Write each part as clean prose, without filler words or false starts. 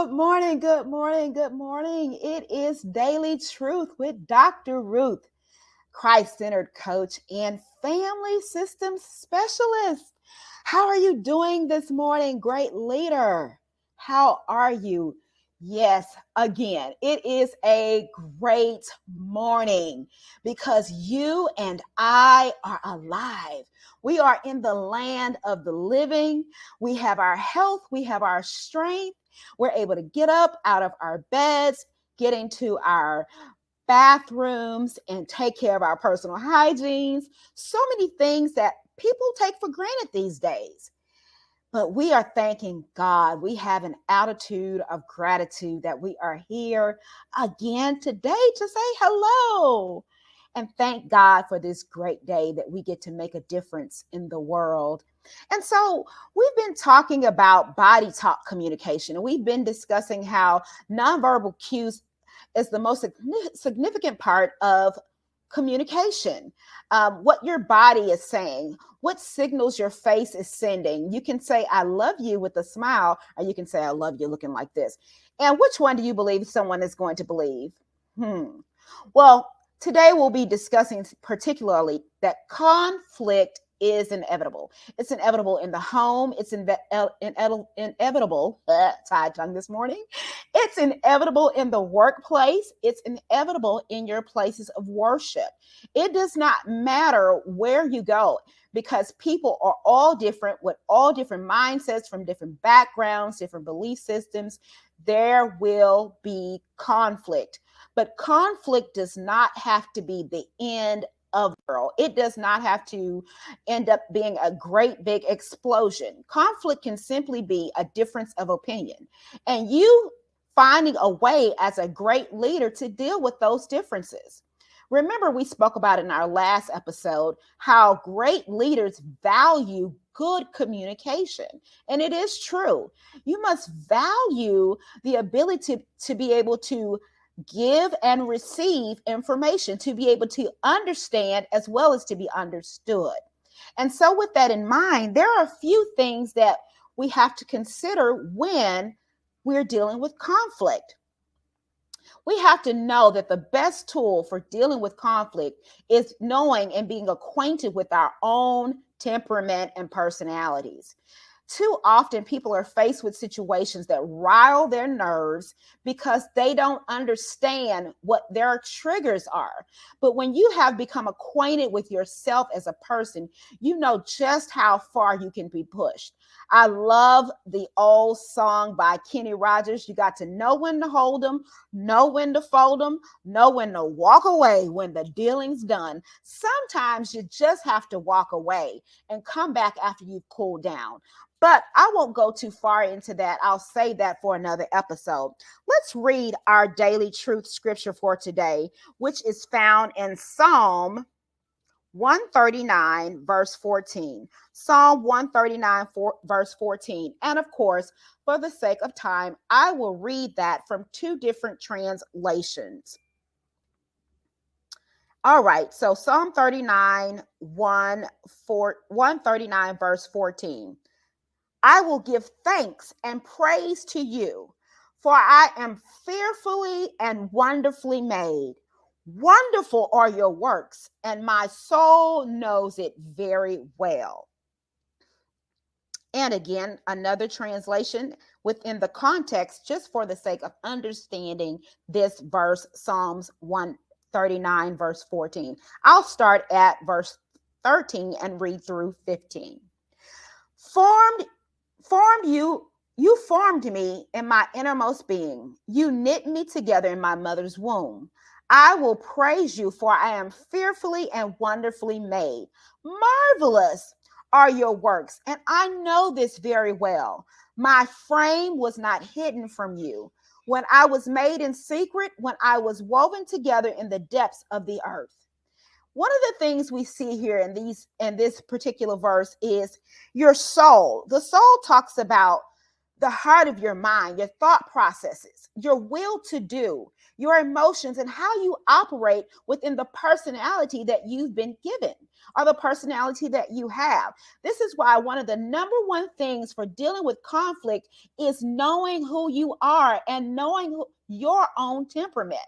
Good morning, good morning, good morning. It is Daily Truth with Dr. Ruth, Christ-centered coach and family systems specialist. How are you doing this morning, great leader? How are you? Yes, again, it is a great morning because you and I are alive. We are in the land of the living. We have our health, we have our strength. We're able to get up out of our beds, get into our bathrooms, and take care of our personal hygienes. So many things that people take for granted these days. But we are thanking God. We have an attitude of gratitude that we are here again today to say hello and thank God for this great day that we get to make a difference in the world. And so we've been talking about body talk communication, and we've been discussing how nonverbal cues is the most significant part of communication. What your body is saying, what signals your face is sending. You can say, I love you with a smile, or you can say, I love you looking like this. And which one do you believe someone is going to believe? Well, today we'll be discussing particularly that conflict is inevitable. It's inevitable in the home. It's inevitable, tied tongue this morning. It's inevitable in the workplace. It's inevitable in your places of worship. It does not matter where you go because people are all different with all different mindsets from different backgrounds, different belief systems. There will be conflict, but conflict does not have to be the end of the world. It does not have to end up being a great big explosion. Conflict can simply be a difference of opinion, and you finding a way as a great leader to deal with those differences. Remember, we spoke about in our last episode how great leaders value good communication. And it is true. You must value the ability to be able to give and receive information, to be able to understand as well as to be understood. And so with that in mind, there are a few things that we have to consider when we're dealing with conflict. We have to know that the best tool for dealing with conflict is knowing and being acquainted with our own temperament and personalities. Too often, people are faced with situations that rile their nerves because they don't understand what their triggers are. But when you have become acquainted with yourself as a person, you know just how far you can be pushed. I love the old song by Kenny Rogers. You got to know when to hold them, know when to fold them, know when to walk away when the dealing's done. Sometimes you just have to walk away and come back after you've cooled down. But I won't go too far into that. I'll save that for another episode. Let's read our daily truth scripture for today, which is found in Psalm 139, verse 14. Psalm 139, verse 14. And of course, for the sake of time, I will read that from two different translations. All right, so Psalm 139, verse 14. I will give thanks and praise to you, for I am fearfully and wonderfully made. Wonderful are your works, and my soul knows it very well. And again, another translation within the context, just for the sake of understanding this verse, Psalms 139, verse 14. I'll start at verse 13 and read through 15. You formed me in my innermost being. You knit me together in my mother's womb. I will praise you, for I am fearfully and wonderfully made. Marvelous are your works, and I know this very well. My frame was not hidden from you when I was made in secret, when I was woven together in the depths of the earth. One of the things we see here in this particular verse is your soul. The soul talks about the heart of your mind, your thought processes, your will to do, your emotions, and how you operate within the personality that you've been given. or the personality that you have. This is why one of the number one things for dealing with conflict is knowing who you are and knowing your own temperament.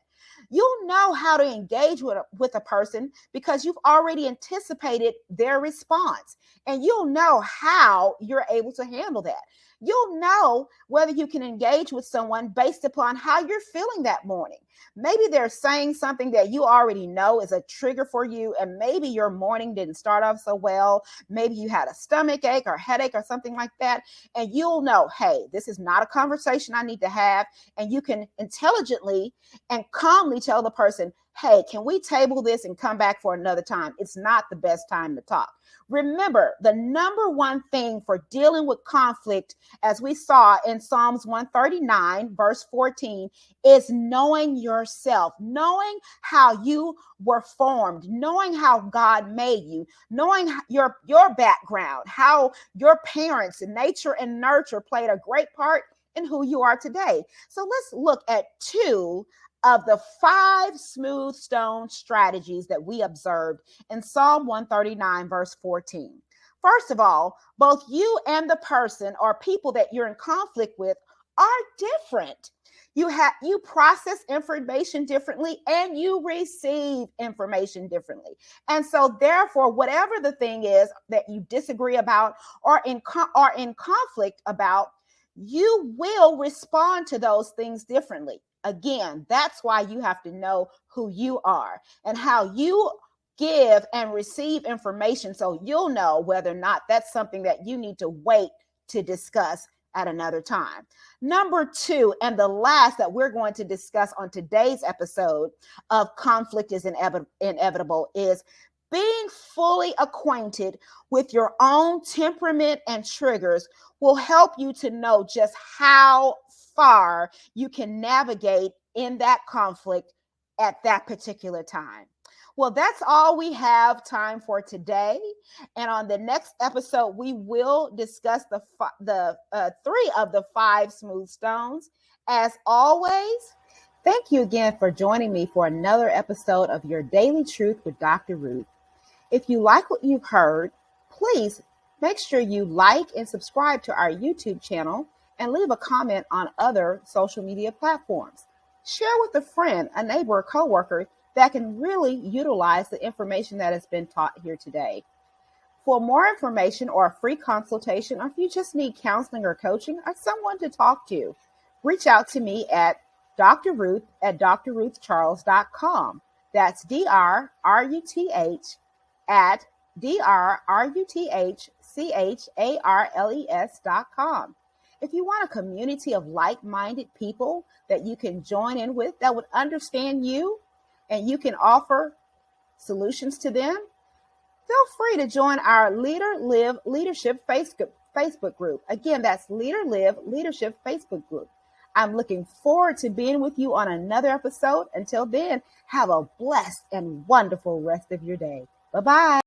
You'll know how to engage with a person because you've already anticipated their response, and you'll know how you're able to handle that. You'll know whether you can engage with someone based upon how you're feeling that morning. Maybe they're saying something that you already know is a trigger for you, and maybe your morning didn't start off so well. Maybe you had a stomach ache or headache or something like that, and you'll know, hey, this is not a conversation I need to have, and you can intelligently and calmly tell the person, hey, can we table this and come back for another time? It's not the best time to talk. Remember, the number one thing for dealing with conflict, as we saw in Psalms 139, verse 14, is knowing yourself, knowing how you were formed, knowing how God made you, knowing your background, how your parents and nature and nurture played a great part in who you are today. So let's look at 2 of the 5 smooth stone strategies that we observed in Psalm 139, verse 14. First of all, both you and the person or people that you're in conflict with are different. You process information differently and you receive information differently. And so therefore, whatever the thing is that you disagree about or in conflict about, you will respond to those things differently. Again, that's why you have to know who you are and how you give and receive information, so you'll know whether or not that's something that you need to wait to discuss at another time. Number 2, and the last that we're going to discuss on today's episode of Conflict is Inevitable, is being fully acquainted with your own temperament and triggers will help you to know just how far you can navigate in that conflict at that particular time. Well, that's all we have time for today. And on the next episode, we will discuss the 3 of the 5 smooth stones. As always, thank you again for joining me for another episode of Your Daily Truth with Dr. Ruth. If you like what you've heard, please make sure you like and subscribe to our YouTube channel and leave a comment on other social media platforms. Share with a friend, a neighbor, or coworker that can really utilize the information that has been taught here today. For more information or a free consultation, or if you just need counseling or coaching or someone to talk to, reach out to me at Dr. Ruth at drruthcharles.com. That's DRRUTH at DRRUTHCHARLES.com. If you want a community of like-minded people that you can join in with that would understand you and you can offer solutions to them, feel free to join our Leader Live Leadership Facebook group. Again, that's Leader Live Leadership Facebook group. I'm looking forward to being with you on another episode. Until then, have a blessed and wonderful rest of your day. Bye-bye.